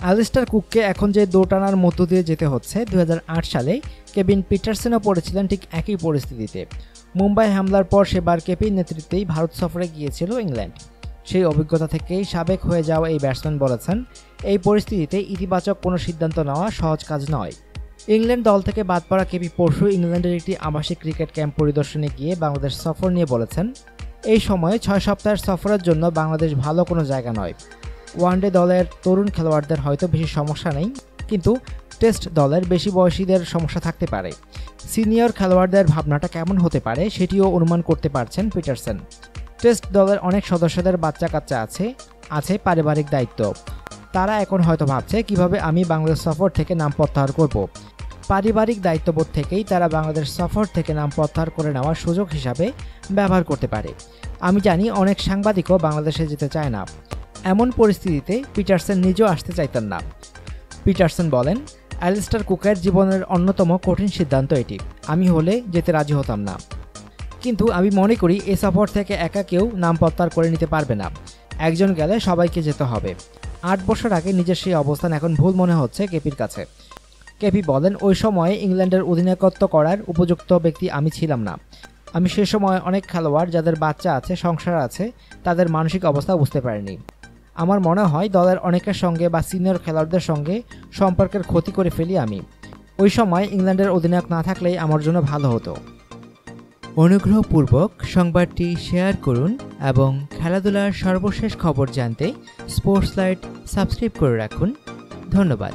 Allister কুককে এখন যে দোটানার মধ্য দিয়ে যেতে হচ্ছে, 2008 সালে কেভিন পিটারসেনও পড়েছিলেন ঠিক একই পরিস্থিতিতে। মুম্বাই হামলার পর সেবার কেপির নেতৃত্বেই ভারত সফরে গিয়েছিল ইংল্যান্ড। সেই অভিজ্ঞতা থেকেই সাবেক হয়ে যাওয়া এই ব্যাটসম্যান বলেছেন, এই পরিস্থিতিতে ইতিবাচক কোনো সিদ্ধান্ত নেওয়া সহজ কাজ নয়। ইংল্যান্ড দল থেকে বাদ পড়া কেপি পরশু ইংল্যান্ডের একটি আবাসিক ক্রিকেট ক্যাম্প পরিদর্শনে গিয়ে বাংলাদেশ সফর নিয়ে বলেছেন, এই সময়ে 6 সপ্তাহের সফরের জন্য বাংলাদেশ ভালো কোনো জায়গা নয়। ওয়ানডে দলের তরুণ খেলোয়াড়দের হয়তো বেশি সমস্যা নেই, কিন্তু টেস্ট দলের বেশি বয়সীদের সমস্যা থাকতে পারে। সিনিয়র খেলোয়াড়দের ভাবনাটা কেমন হতে পারে সেটিও অনুমান করতে পারছেন পিটারসেন। টেস্ট দলের অনেক সদস্যদের বাচ্চা কাচ্চা আছে পারিবারিক দায়িত্ব। তারা এখন হয়তো ভাবছে কিভাবে আমি বাংলাদেশ সফর থেকে নাম প্রত্যাহার করব। পারিবারিক দায়িত্ববোধ থেকেই তারা বাংলাদেশ সফর থেকে নাম প্রত্যাহার করে নেওয়ার সুযোগ হিসাবে ব্যবহার করতে পারে। আমি জানি অনেক সাংবাদিকও বাংলাদেশে যেতে চায় না। এমন পরিস্থিতিতে পিটারসেন নিজেও আসতে চাইতেন না। পিটারসেন বলেন, অ্যালিস্টার কুকের জীবনের অন্যতম কঠিন সিদ্ধান্ত এটি। আমি হলে যেতে রাজি হতাম না, কিন্তু আমি মনে করি এ সফর থেকে একা কেউ নাম প্রত্যাহার করে নিতে পারবে না। একজন গেলে সবাইকে যেতে হবে। 8 বছর আগে নিজের সেই অবস্থান এখন ভুল মনে হচ্ছে কেপির কাছে। কেপি বলেন, ওই সময়ে ইংল্যান্ডের অধিনায়কত্ব করার উপযুক্ত ব্যক্তি আমি ছিলাম না। আমি সে সময় অনেক খেলোয়াড় যাদের বাচ্চা আছে, সংসার আছে, তাদের মানসিক অবস্থা বুঝতে পারিনি। আমার মনে হয় দলের অনেকের সঙ্গে বা সিনিয়র খেলোয়াড়দের সঙ্গে সম্পর্কের ক্ষতি করে ফেলি আমি। ওই সময় ইংল্যান্ডের অধিনায়ক না থাকলেই আমার জন্য ভালো হতো। অনুগ্রহপূর্বক সংবাদটি শেয়ার করুন এবং খেলাধুলার সর্বশেষ খবর জানতে স্পোর্টস লাইট সাবস্ক্রাইব করে রাখুন। ধন্যবাদ।